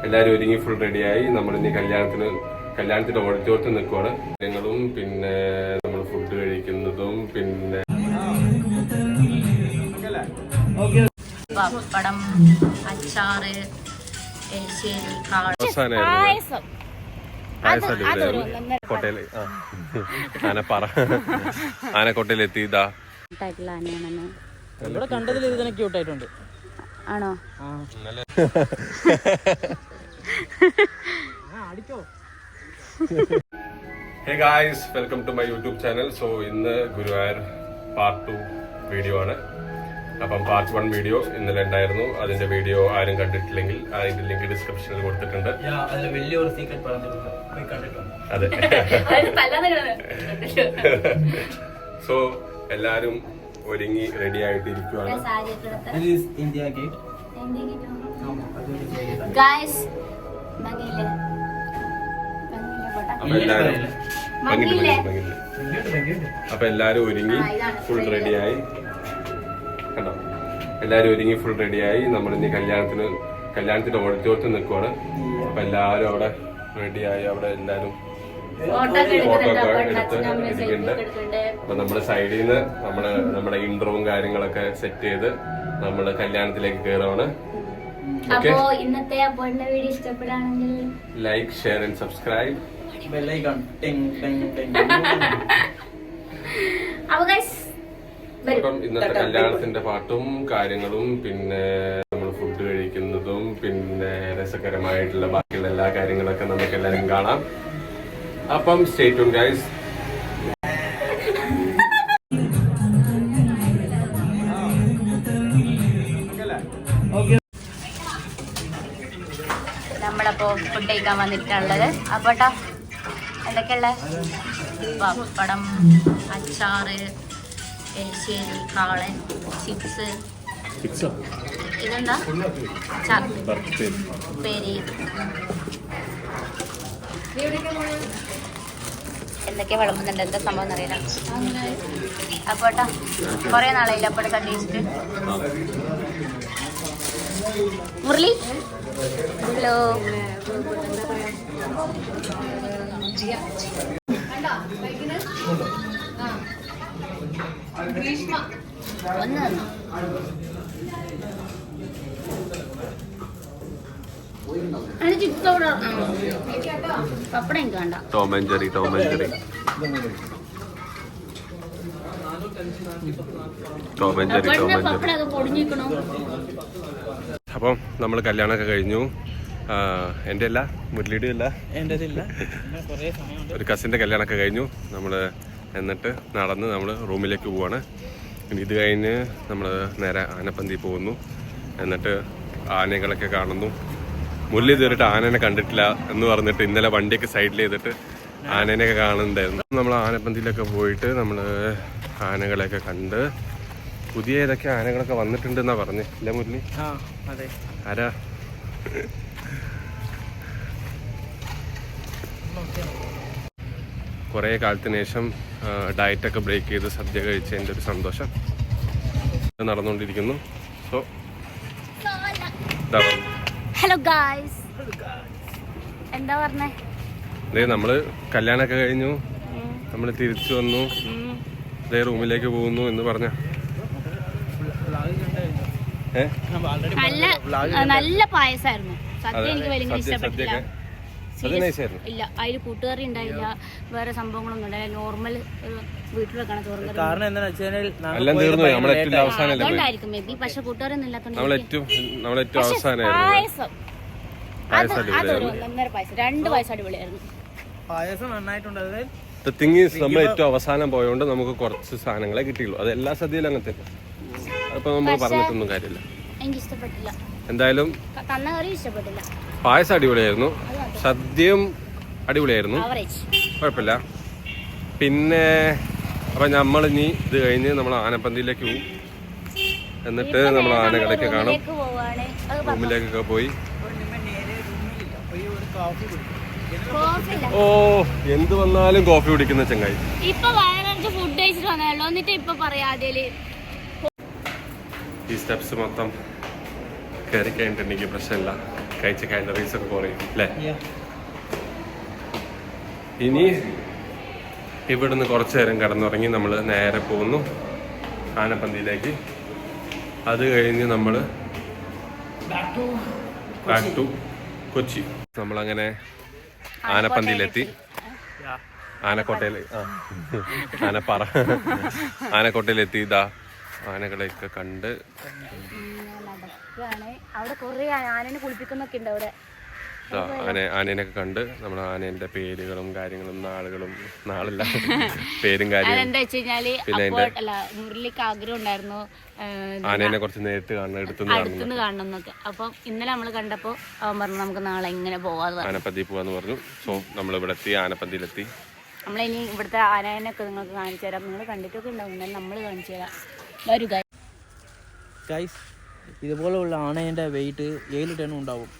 എല്ലാവരും ഒരുങ്ങി ഫുൾ റെഡിയായി. നമ്മളിനി കല്യാണത്തിന്റെ ഓഡിറ്റോറിയത്തിൽ നിൽക്കുവാണ്. ഞങ്ങളും പിന്നെ നമ്മൾ ഫുഡ് കഴിക്കുന്നതും പിന്നെ പപ്പടം, അച്ചാറ്, എരിശ്ശേരി, കോട്ടയിൽ ആനക്കോട്ടയിൽ എത്തിയതാ. ഇവിടെ കണ്ടതിൽ ഇത് തന്നെ ക്യൂട്ടായിട്ടുണ്ട്. ആണോ? Hey guys, welcome to my YouTube channel. So ഇന്ന് ഗുരുവായൂർ പാർട്ട് 2 വീഡിയോ ആണ്. അപ്പം പാർട്ട് 1 വീഡിയോ ഇന്നലെ ഉണ്ടായിരുന്നു. അതിന്റെ വീഡിയോ ആരും കണ്ടിട്ടില്ലെങ്കിൽ അതിന്റെ ലിങ്ക് ഡിസ്ക്രിപ്ഷനിൽ കൊടുത്തിട്ടുണ്ട്. അതെ. സോ എല്ലാരും ഒരുങ്ങി റെഡി ആയിട്ട് ഇരിക്കുവാണ്. അപ്പൊ എല്ലാരും ഒരുങ്ങി ഫുൾ റെഡിയായി. കണ്ടോ, എല്ലാരും ഒരുങ്ങി ഫുൾ റെഡിയായി. നമ്മളിനി കല്യാണത്തിന്റെ ഓഡിറ്റോറിയത്തിൽ നിൽക്കുവാണ്. അപ്പൊ എല്ലാരും അവിടെ റെഡിയായി. അവിടെ എല്ലാരും ഫോട്ടോ ഒക്കെ എടുത്ത് ഇരിക്കുന്നുണ്ട്. അപ്പൊ നമ്മുടെ സൈഡിൽ നിന്ന് നമ്മുടെ ഇൻട്രോവും കാര്യങ്ങളൊക്കെ സെറ്റ് ചെയ്ത് നമ്മള് കല്യാണത്തിലേക്ക് കയറുവാണ്. അപ്പോ ഇന്നത്തെ അപ്പോയിന്റ്മെന്റ് വീഡിയോ ഇഷ്ടപ്പെടുകയാണെങ്കിൽ ലൈക്ക്, ഷെയർ ആൻഡ് സബ്സ്ക്രൈബ്. അപ്പം ഇന്നത്തെ കല്യാണത്തിന്റെ പാട്ടും കാര്യങ്ങളും പിന്നെ നമ്മൾ ഫുഡ് കഴിക്കുന്നതും പിന്നെ രസകരമായിട്ടുള്ള ബാക്കിയുള്ള എല്ലാ കാര്യങ്ങളൊക്കെ നമുക്ക് എല്ലാവരും കാണാം. അപ്പം സ്റ്റേ ട്യൂൺ ഗൈസ്. നമ്മളപ്പോ ഫുഡ് കഴിക്കാൻ വന്നിട്ടുള്ളത്. അപ്പോട്ടാ എന്തൊക്കെയുള്ള പപ്പടം, അച്ചാറ്, എരിശ്ശേരി, കാളൻ, ചിപ്സ്, ഇതെന്താ പേര്, എന്തൊക്കെയാ വിളമ്പുന്നുണ്ട്, എന്താ സംഭവം എന്നറിയില്ല. അപ്പോട്ടാ കൊറേ നാളായില്ല അപ്പോഴത്തെ കണ്ടിട്ട്. മുരളി, ഹലോ. പപ്പടം എനിക്ക് വേണ്ട. Tom and Jerry. അപ്പം നമ്മൾ കല്യാണമൊക്കെ കഴിഞ്ഞു. എൻ്റെ അല്ല, മുരളിയുടെ അല്ല, ഒരു കസിൻ്റെ കല്യാണമൊക്കെ കഴിഞ്ഞു. നമ്മൾ എന്നിട്ട് നടന്ന് നമ്മൾ റൂമിലേക്ക് പോവാണ്. ഇനി ഇത് കഴിഞ്ഞ് നമ്മൾ നേരെ ആനപ്പന്തി പോകുന്നു. എന്നിട്ട് ആനകളൊക്കെ കാണുന്നു. മുരളി ഇതുവരെയിട്ട് ആനേനെ കണ്ടിട്ടില്ല എന്ന് പറഞ്ഞിട്ട് ഇന്നലെ വണ്ടിയൊക്കെ സൈഡിൽ ചെയ്തിട്ട് ആനേനെയൊക്കെ കാണുന്നുണ്ടായിരുന്നു. നമ്മൾ ആനപ്പന്തിയിലൊക്കെ പോയിട്ട് നമ്മൾ ആനകളെയൊക്കെ കണ്ട് പുതിയ ഏതൊക്കെ ആനകളൊക്കെ വന്നിട്ടുണ്ടെന്നാ പറഞ്ഞേ, ഇല്ല മുരളി? ആരാ? കുറേ കാലത്തിന് ശേഷം ഡയറ്റൊക്കെ ബ്രേക്ക് ചെയ്ത് സദ്യ കഴിച്ചതിൻ്റെ ഒരു സന്തോഷം നടന്നുകൊണ്ടിരിക്കുന്നു. സോ ഹലോ ഗായ്സ്, എന്താ പറഞ്ഞേ? നമ്മള് കല്യാണമൊക്കെ കഴിഞ്ഞു, നമ്മൾ തിരിച്ചു വന്നു, ഇതേ റൂമിലേക്ക് പോകുന്നു എന്ന് പറഞ്ഞ നല്ല പായസായിരുന്നു. സദ്യ എനിക്ക് ഭയങ്കര ഇഷ്ടപ്പെട്ടില്ല. ഇല്ല, അതിൽ കൂട്ടുകറി ഉണ്ടായില്ല, വേറെ സംഭവങ്ങളൊന്നും ഉണ്ടായില്ല. നോർമൽ വീട്ടിൽ വെക്കണ ചോറ്. അതുകൊണ്ടായിരിക്കും മേ ബി. പക്ഷെ കൂട്ടുകറി ഒന്നും ഇല്ലാത്തതുകൊണ്ട് പായസം, അതൊരു 1.5 പായസം, 2 പായസം അടിപൊളിയായിരുന്നു. പായസം നന്നായിട്ടുണ്ട്. നമ്മൾ ഏറ്റവും അവസാനം പോയോണ്ട് നമുക്ക് കുറച്ച് സാധനങ്ങളെ കിട്ടിയുള്ളൂ. അത് എല്ലാ സദ്യയിലും അങ്ങനത്തെ. അതിപ്പോ നമ്മൾ പറഞ്ഞിട്ടൊന്നും കാര്യമില്ല. എനിക്ക് ഇഷ്ടപ്പെട്ടില്ല. എന്തായാലും തന്ന കറി ഇഷ്ടപ്പെട്ടില്ല. പായസം അടിപൊളിയായിരുന്നു, സദ്യയും അടിപൊളിയായിരുന്നു, കുഴപ്പമില്ല. പിന്നെ അപ്പം നമ്മൾ ഇനി ഇത് കഴിഞ്ഞ് നമ്മൾ ആനപ്പന്തിയിലേക്ക് പോകും. എന്നിട്ട് നമ്മൾ ആനകളൊക്കെ കാണും. റൂമിലേക്കൊക്കെ പോയി. ഓ, എന്ത് വന്നാലും കോഫി കുടിക്കുന്ന ചങ്ങായി. ഈ സ്റ്റെപ്സ് മൊത്തം കയറി കഴിഞ്ഞിട്ടുണ്ടെങ്കിൽ പ്രശ്നമില്ല. കഴിച്ച കാലറീസ് ഒക്കെ കുറയും അല്ലേ? ഇനി ഇവിടുന്ന് കുറച്ചു നേരം കിടന്നുറങ്ങി നമ്മൾ നേരെ പോകുന്നു ആനപ്പന്തിയിലേക്ക്. അത് കഴിഞ്ഞ് നമ്മൾ ബാക്ക് ടു കൊച്ചി. നമ്മളങ്ങനെ ആനപ്പന്തിയിലെത്തി. ആനക്കോട്ടയിലെത്തി. ഇതാ ആനകളെയൊക്കെ കണ്ട് അവിടെ കുറെ ആനനെ കുളിപ്പിക്കുന്നൊക്കെ ഉണ്ട് അവിടെ. ആനേനൊക്കെ കണ്ട് നമ്മൾ ആനേന്റെ പേരുകളും കാര്യങ്ങളും നാളല്ല പേരും കാര്യങ്ങളും. എന്താ വെച്ച് കഴിഞ്ഞാല് മുരളിക്ക് ആഗ്രഹം ഉണ്ടായിരുന്നു ആനേനെ കുറച്ച് നേരിട്ട് കാണണം, അടുത്തുനിന്ന് കാണണം എന്നൊക്കെ. അപ്പം ഇന്നലെ നമ്മൾ കണ്ടപ്പോ അവൻ പറഞ്ഞു നമുക്ക് നാളെ എങ്ങനെ പോവാന്ന് പറഞ്ഞു, ആനപ്പന്തി പോവാന്ന് പറഞ്ഞു. സോ നമ്മൾ ഇവിടെ എത്തി, ആനപ്പന്തിയിലെത്തി. നമ്മളിനി ഇവിടുത്തെ ആനേനൊക്കെ നിങ്ങൾക്ക് കാണിച്ചു തരാം. നിങ്ങൾ കണ്ടിട്ടൊക്കെ ഉണ്ടാവും, എന്നാലും നമ്മൾ കാണിച്ചു തരാം. വരൂ ഗൈസ്, ഇതുപോലുള്ള ആനേന്റെ വെയിറ്റ് 7 ടൺ ഉണ്ടാവും.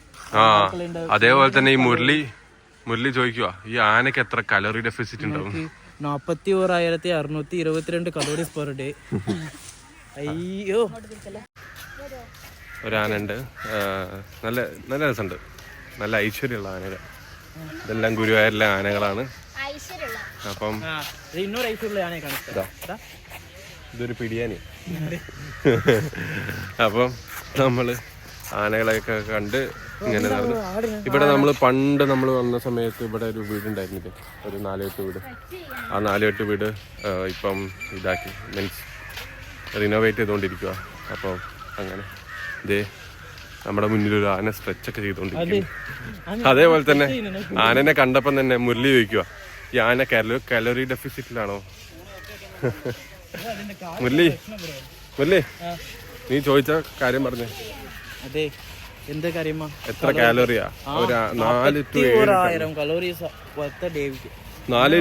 അതേപോലെ തന്നെ ഈ മുരളി ചോദിക്കുക, ഈ ആനക്ക് എത്ര കലോറി ഡെഫിസിറ്റ് ഉണ്ടാവും? 41,622 കലോറീസ് പെർ ഡേ. അയ്യോ, ഒരാനുണ്ട്, നല്ല നല്ല രസമുണ്ട്, നല്ല ഐശ്വര്യമുള്ള ആനകൾ. ഇതെല്ലാം ഗുരുവായൂരിലെ ആനകളാണ്. അപ്പം ಇನ್ನೂರು ಐಶ್ವರ್ಯ ಆನೆ ಕಾಣಿಸ್ತಾ. ഇതൊരു പിടിയാനി. അപ്പം നമ്മള് ആനകളെയൊക്കെ കണ്ട് ഇങ്ങനെ നടന്നു. ഇവിടെ പണ്ട് നമ്മൾ വന്ന സമയത്ത് ഇവിടെ ഒരു വീടുണ്ടായിരുന്നില്ലേ, ഒരു 4-8 വീട്. ആ 4-8 വീട് ഇപ്പം ഇതാക്കി, മീൻസ് റിനോവേറ്റ് ചെയ്തുകൊണ്ടിരിക്കുക. അപ്പം അങ്ങനെ ഇതേ നമ്മുടെ മുന്നിലൊരു ആന സ്ട്രെച്ചൊക്കെ ചെയ്തുകൊണ്ടിരിക്കുന്നു. അതേപോലെ തന്നെ ആനനെ കണ്ടപ്പം തന്നെ മുരളി ചോദിക്കുക, ഈ ആന കലോറി ഡെഫിസിറ്റിലാണോ? മുരളി നീ ചോദിച്ച കാര്യം പറഞ്ഞേ. അതെ, എന്താ കാര്യമാ? എത്ര കാലോറിയാ? ഒരു 4 to 7 കലോറീസ് 4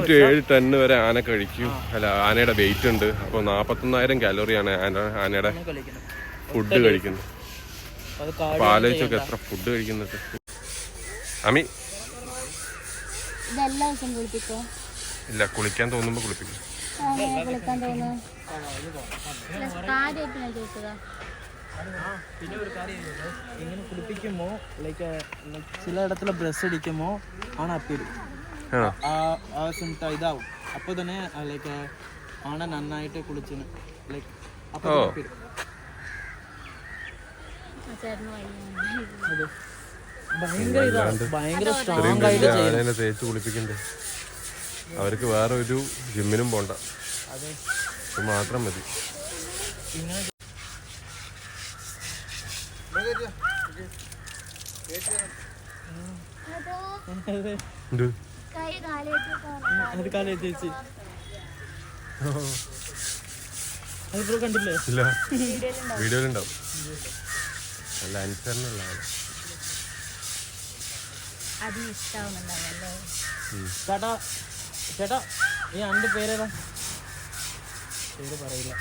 to 7 ടൺ വരെ ആന കഴിക്കും. അല്ല, ആനയുടെ വെയിറ്റ് ഉണ്ട്. അപ്പോൾ 41,000 കാലോറിയാണ് ആനയുടെ ഫുഡ് കഴിക്കുന്നത്. അപ്പൊ ആലോചിച്ചൊക്കെ എത്ര ഫുഡ് കഴിക്കുന്നത്. അമി ഇല്ല, കുളിക്കാൻ തോന്നുമ്പോ കുളിപ്പിക്കും. പിന്നെ ഒരു കാര്യം, ഇങ്ങനെ കുളിപ്പിക്കുമ്പോ ലൈക്ക് ചില ഇടத்துல ബ്രഷ് അടിക്കുമ്പോ ആന അപ്പിടും, ഇതാവും. അപ്പൊ തന്നെ ലൈക്ക് ആന നന്നായിട്ട് കുളിച്ചിന് ലൈക്ക് അപ്പൊ അപ്പിടും. ഭയങ്കര സ്ട്രോങ് ആയിട്ട് തേച്ച് കുളിപ്പിക്കണ്ടേ? അവർക്ക് വേറെ ഒരു ജിമ്മിനും പോണ്ട, അത് മാത്രം മതി. കണ്ടില്ലേ? ഇല്ല, വീഡിയോയിലുണ്ടാവും. നല്ല അനുസരണുള്ള ചേട്ടാ ചേട്ടാ, ഈ അന്റെ പേരേതാ? പേര് പറയില്ല.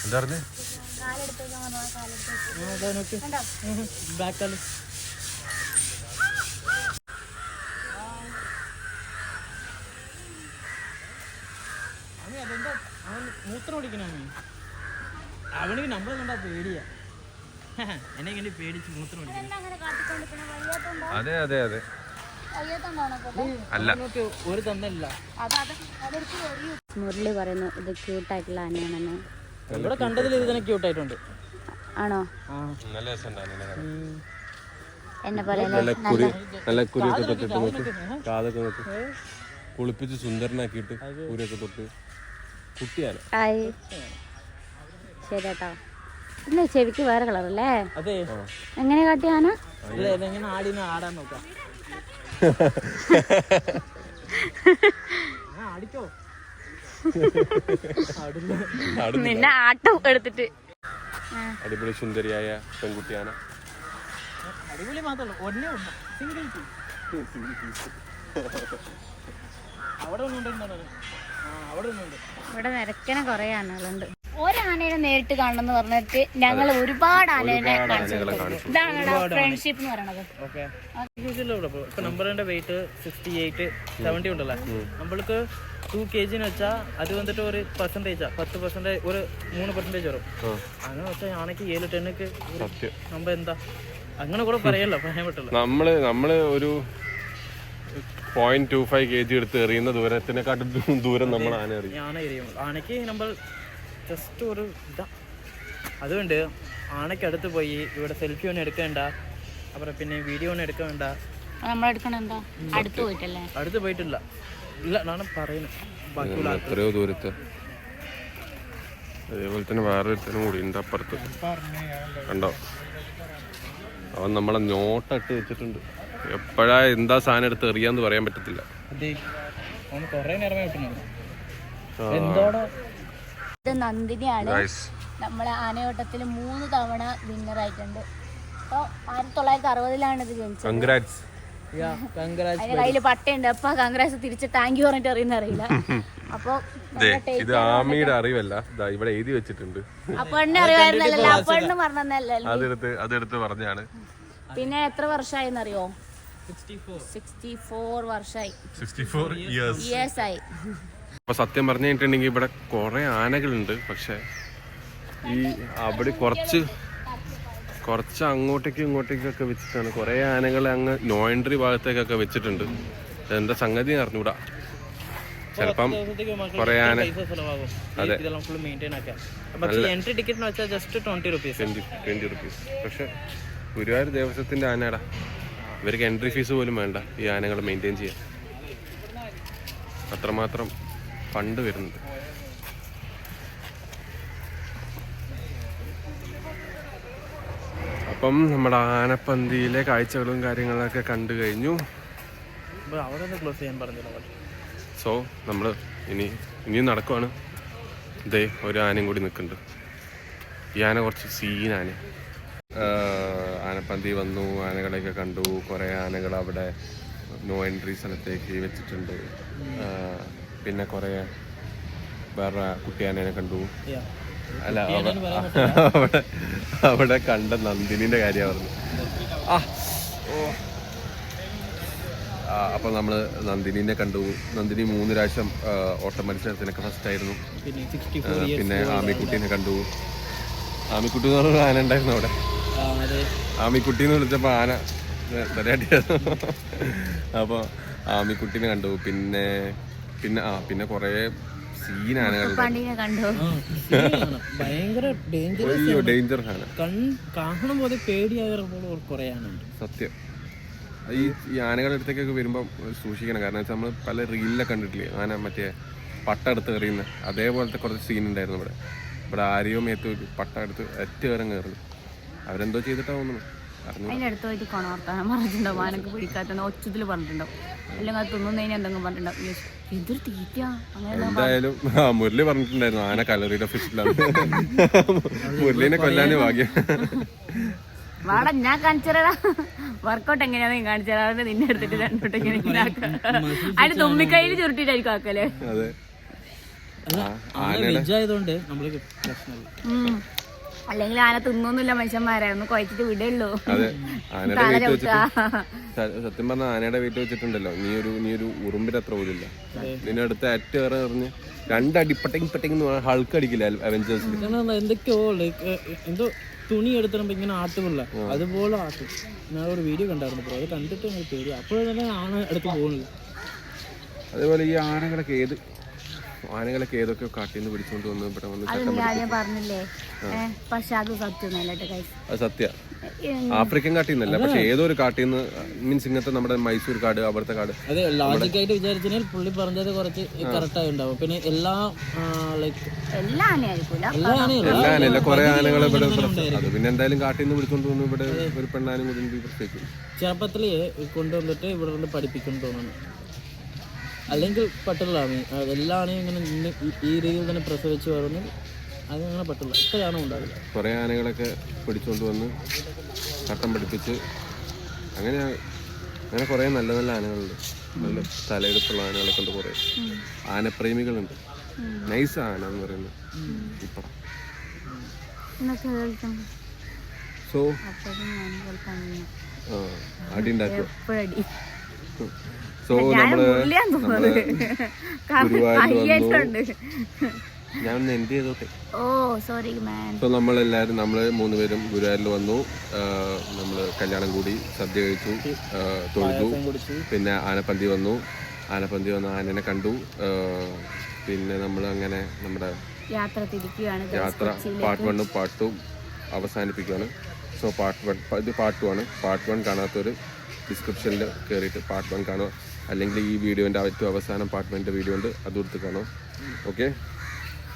എന്താ പറഞ്ഞേ? ബാക്കാല് അതെന്താ അവൻ മൂത്രം ഓടിക്കണ? അവനിക്ക് നമ്മളെ കണ്ടാ പേടിയാ. എന്നെ ഇങ്ങനെ പേടിച്ച് മൂത്രം ഓടിക്കണം. അതെ അതെ അതെ, അല്ല ഒരു തന്നല്ല. മുരളി പറയുന്നു ഇത് ക്യൂട്ടായിട്ടുള്ള ആനയാണെന്ന്. ഇവിടെ കണ്ടതിൽ ഇത് തന്നെ ക്യൂട്ടായിട്ടുണ്ട്. ആണോ? നല്ല രസമുണ്ടായിരുന്നു. എന്നെ പോലെ നല്ല കുരിയൊക്കെ തൊട്ടിട്ട് നോക്ക്, കാതൊക്കെ നോക്ക്, കുളിപ്പിച്ച് സുന്ദരനാക്കിയിട്ട് കുരിയൊക്കെ തൊട്ട് കുട്ടിയാണ്. ശരി കേട്ടോ. ഇല്ല, ചെവിക്ക് വേറെ കളറല്ലേ? അതെ. എങ്ങനെ കാട്ടിയാന? എങ്ങനെ ആടിനെ ആടാൻ നോക്കാം. ആടിക്കോ, നിന്നെ ആട്ടം എടുത്തിട്ട്. അടിപൊളി സുന്ദരിയായ പെൺകുട്ടിയാണ്. അടിപൊളി മാത്രമല്ല, ഒന്നേ ഉണ്ട്, സിംഗിൾ അവിടെ ഒന്നുണ്ട്. അവിടെ ഒന്നുണ്ട്. ഇവിടെ നിരക്കനെ കുറെ ആനകളുണ്ട്. ഒരാനേനെ നേരിട്ട് കാണണമെന്ന് പറഞ്ഞിട്ട് ഞങ്ങൾ ഒരുപാട് ആനേനെ കാണിച്ചു. ഇതാണ് ഫ്രണ്ട്ഷിപ്പ് എന്ന് പറയണത്. ഇപ്പൊ നമ്പറിന്റെ വെയിറ്റ് 68-70 ഉണ്ടല്ലോ. നമ്മൾക്ക് 2 kg വെച്ചാൽ അത് വന്നിട്ട് ഒരു പെർസെൻറ്റേജാ 10% ഒരു 3% വരും. അങ്ങനെ വെച്ചാൽ ആനയ്ക്ക് 7 ടണ്ണൊക്കെ നമ്മൾ എന്താ അങ്ങനെ കൂടെ പറയല്ലോ, പറയാൻ പറ്റില്ല. നമ്മള് ഒരു 0.25 kg എടുത്ത് എറിയുന്ന ദൂരത്തിനെക്കാട്ടും ദൂരം നമ്മൾ ആന എറിയും. ആനയ്ക്ക് നമ്മൾ ജസ്റ്റ് ഒരു ഇതാ. അതുകൊണ്ട് ആനയ്ക്ക് അടുത്ത് പോയി ഇവിടെ സെൽഫി ഒന്നും എടുക്കേണ്ട, അப்புறம் പിന്നെ വീഡിയോ ഒന്നും എടുക്കാൻ വേണ്ട. അടുത്ത് പോയിട്ടില്ല. ഇല്ല എന്നാണ് പറയുന്നത്. എത്രയോ ദൂരത്ത്. അതേപോലെ തന്നെ വേറൊരുത്തനും കൂടി ഉണ്ട് അപ്പുറത്ത്, കണ്ടോ? അവൻ നമ്മളെ നോട്ടിട്ട് വെച്ചിട്ടുണ്ട്. എപ്പോഴാ എന്താ സാധനം എടുത്ത് എറിയാന്ന് പറയാൻ പറ്റത്തില്ല. ഇത് നന്ദിനിയാണ്. നമ്മളെ ആനയോട്ടത്തിൽ 3 തവണ വിന്നർ ആയിട്ടുണ്ട്. അപ്പോൾ 1960-ലാണ് ഇത് ജനിച്ചത്. അതിന്റെ കയ്യില് പട്ടയുണ്ട്. അപ്പൊ കൺഗ്രാറ്റ്സ് തിരിച്ച് താങ്ക് യു പറഞ്ഞിട്ട് അറിയുന്ന അറിയില്ല. അപ്പൊ ഇത് ആമിയുടെ അറിവല്ല, ഇവിടെ എഴുതി വെച്ചിട്ടുണ്ട്. അപ്പൊ അറിവായിരുന്നല്ലോ, അപ്പൊ പറഞ്ഞല്ലേ. അതെടുത്ത് പറഞ്ഞാണ്. പിന്നെ എത്ര വർഷമായിന്നറിയോ? 64 വർഷമായി. 64 ഇയേഴ്സ് ആയി. അപ്പൊ സത്യം പറഞ്ഞു കഴിഞ്ഞിട്ടുണ്ടെങ്കിൽ ഇവിടെ കുറെ ആനകളുണ്ട്. പക്ഷെ ഈ അവിടെ കുറച്ച് അങ്ങോട്ടേക്കും ഇങ്ങോട്ടേക്കൊക്കെ വെച്ചിട്ടാണ്. കുറേ ആനകൾ അങ്ങ് നോയൻട്രി ഭാഗത്തേക്കൊക്കെ വെച്ചിട്ടുണ്ട്. എന്താ സംഗതി അറിഞ്ഞൂടാ. ചിലപ്പം കുറേ ആന. അതെ, 20 rupees. പക്ഷെ ഗുരുവായൂർ ദേവസ്വത്തിന്റെ ആനടാ, ഇവർക്ക് എൻട്രി ഫീസ് പോലും വേണ്ട ഈ ആനകൾ മെയിൻറ്റെയിൻ ചെയ്യാൻ. അത്രമാത്രം ഫണ്ട് വരുന്നുണ്ട്. അപ്പം നമ്മുടെ ആനപ്പന്തിയിലെ കാഴ്ചകളും കാര്യങ്ങളൊക്കെ കണ്ടു കഴിഞ്ഞു. സോ നമ്മൾ ഇനിയും നടക്കുവാണ്. ഇതേ ഒരു ആനയും കൂടി നിൽക്കുന്നുണ്ട്. ഈ ആന കുറച്ച് സീനാന. ആനപ്പന്തി വന്നു, ആനകളെയൊക്കെ കണ്ടു. കുറേ ആനകൾ അവിടെ നോ എൻട്രി സ്ഥലത്തേക്ക് വെച്ചിട്ടുണ്ട്. പിന്നെ കുറേ വേറെ കുട്ടിയാനേനെ കണ്ടു. അല്ല, അവിടെ കണ്ട നന്ദിനിന്റെ കാര്യം പറഞ്ഞു. അപ്പൊ നമ്മള് നന്ദിനിനെ കണ്ടു. നന്ദിനി 3 പ്രാവശ്യം ഓട്ട മത്സരത്തിനൊക്കെ ഫസ്റ്റ് ആയിരുന്നു. പിന്നെ ആമിക്കുട്ടീനെ കണ്ടു. ആമിക്കുട്ടി എന്ന് പറഞ്ഞൊരു ആന ഉണ്ടായിരുന്നു അവിടെ. ആമിക്കുട്ടി എന്ന് വിളിച്ചപ്പോ ആന തലയാട്ടിയായിരുന്നു. അപ്പൊ ആമിക്കുട്ടീനെ കണ്ടു. പിന്നെ കൊറേ ഭയങ്കര ഡേഞ്ചർ ആണ്. കാണും പോലെ പേടിയായ കുറെ സത്യം. ഈ ആനകളുടെ അടുത്തേക്കൊക്കെ വരുമ്പോൾ സൂക്ഷിക്കണം. കാരണം വെച്ചാൽ നമ്മൾ പല റീലിലൊക്കെ കണ്ടിട്ടില്ലേ ആന മറ്റേ പട്ട എടുത്ത് എറിയുന്ന അതേപോലത്തെ കുറച്ച് സീൻ ഉണ്ടായിരുന്നു ഇവിടെ ആരെയോ മേത്ത് പട്ട എടുത്ത് ഏറ്റവും കയറുന്നു. അവരെന്തോ ചെയ്തിട്ടാ തോന്നുന്നു. അതിൻ്റെ അടുത്ത് പോയിട്ട് കൊണവർത്താനം പറഞ്ഞിട്ടുണ്ടാവും. ആനക്ക് പിടിക്കാത്ത ഒച്ചത്തിൽ പറഞ്ഞിട്ടുണ്ടാവും. അല്ലെങ്കിൽ അത് തിന്നുന്നതിന് എന്തെങ്കിലും പറഞ്ഞിട്ടുണ്ടാവും. എന്തൊരു തീറ്റ അങ്ങനെ. എന്തായാലും മുരളി പറഞ്ഞിട്ടുണ്ടായിരുന്നു ആന കലറിയുടെ ഫിഷിലാണ്. മുരളിനെ കൊല്ലാനും ഭാഗ്യം. വാടാ ഞാൻ കാണിച്ചറാ വർക്കൗട്ട് എങ്ങനെയാന്ന് കാണിച്ചാൽ നിന്നെ എടുത്തിട്ട് രണ്ടോട്ട് ഇങ്ങനെ അതിന് തുമ്മിക്കൈയിൽ ചുരുട്ടിട്ടായിരിക്കും ആക്കല്ലേ. അതെ, അല്ലെങ്കിൽ ആന തിന്നൊന്നുമില്ല, മനുഷ്യന്മാരായിരുന്നു കുഴച്ചിട്ട് വിടുള്ളൂ. സത്യം പറഞ്ഞ ആനയുടെ വീട്ടിൽ വെച്ചിട്ടുണ്ടല്ലോ, നീ ഒരു ഉറുമ്പിന്റെ അത്ര പോലും ഇല്ല. നിന്നെ അടുത്ത് അറ്റേറെ എറിഞ്ഞ് 2 അടി പെട്ടെന്ന് ഹൾക്ക് അടിക്കില്ല അവെഞ്ചേഴ്സിൽ. എന്തൊക്കെയോ എന്തോ തുണി എടുത്തിടുമ്പോ ഇങ്ങനെ ആട്ടുമില്ല, അതുപോലെ ആട്ടും. ഞാൻ ഒരു വീഡിയോ കണ്ടായിരുന്നു, അത് കണ്ടിട്ട് എനിക്ക് പേടി. അപ്പോഴും തന്നെ ആന എടുത്ത് പോകുന്നില്ല. അതേപോലെ ഈ ആനകളൊക്കെ ഏതൊക്കെ കാട്ടിൽ നിന്ന് പിടിച്ചോണ്ട് വന്ന് ഇവിടെ വന്ന് പറഞ്ഞില്ലേ. പക്ഷെ അത് സത്യ ആഫ്രിക്കൻ കാട്ടിൽ നിന്നല്ല, പക്ഷെ ഏതോ ഒരു കാട്ടിൽ നിന്ന് മീൻസ് ഇങ്ങനത്തെ നമ്മുടെ മൈസൂർ കാട് അവിടുത്തെ കാട്. അതെ, ലോജിക്കായിട്ട് വിചാരിച്ചാൽ പുള്ളി പറഞ്ഞത് കുറച്ച് കറക്റ്റ് ആയി ഉണ്ടാവും. പിന്നെ എല്ലാ ആനയല്ല, കുറെ ആനകൾ ഇവിടെ. അത് പിന്നെ എന്തായാലും കാട്ടിൽ നിന്ന് പിടിച്ചോണ്ട് വന്നു ഇവിടെ ഒരു പെണ്ണാനും കൂടി പ്രത്യേകിച്ച് ചെറുപ്പത്തില് കൊണ്ടുവന്നിട്ട് ഇവിടെ കൊണ്ട് പഠിപ്പിക്കുന്നു തോന്നുന്നു. അല്ലെങ്കിൽ പട്ടിലാണ് എല്ലാ ആനയും ഇങ്ങനെ ഈ രീതിയിൽ തന്നെ പ്രസവിച്ച് പറഞ്ഞ് അത് അങ്ങനെ പറ്റില്ല. ഇത്രയാണോ ഉണ്ടാവില്ല. കുറേ ആനകളൊക്കെ പിടിച്ചുകൊണ്ട് വന്ന് ചട്ടം പഠിപ്പിച്ച് അങ്ങനെ കുറേ നല്ല നല്ല ആനകളുണ്ട്. നല്ല തലയെടുപ്പുള്ള ആനകളൊക്കെ ഉണ്ട്. കുറേ ആനപ്രേമികളുണ്ട്. നൈസ് ആന എന്ന് പറയുന്നത് ഇപ്പം. സോ അടി ഉണ്ടാക്കുക. സോ സോ നമ്മള് ഗുരുവായൂരിൽ വന്നു. ഞാൻ എന്ത് ചെയ്തോട്ടെ. സോ നമ്മളെല്ലാരും നമ്മള് 3 പേരും ഗുരുവായൂരിൽ വന്നു. നമ്മള് കല്യാണം കൂടി, സദ്യ കഴിച്ചു, തൊഴുതു. പിന്നെ ആനപ്പന്തി വന്നു ആനനെ കണ്ടു. പിന്നെ നമ്മൾ അങ്ങനെ നമ്മുടെ യാത്ര പാർട്ട് 1 പാർട്ട് 2 അവസാനിപ്പിക്കുകയാണ്. സോ പാർട്ട് 1 ഇത് പാർട്ട് 2 ആണ്. പാർട്ട് 1 കാണാത്തൊരു ഡിസ്ക്രിപ്ഷനിൽ കയറിയിട്ട് പാർട്ട് 1 കാണുക. അല്ലെങ്കിൽ ഈ വീഡിയോൻ്റെ ഏറ്റവും അവസാനം പാർട്ട് 1 വീഡിയോ ഉണ്ട്, അതെടുത്ത് കാണുക. Okay,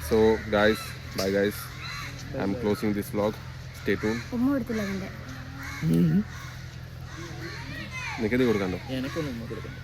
so guys, bye guys, I M closing this vlog. Stay tune. നിനക്കത് കൊടുക്കണ്ടോ? എനിക്കൊന്നും കൊടുക്കണ്ട.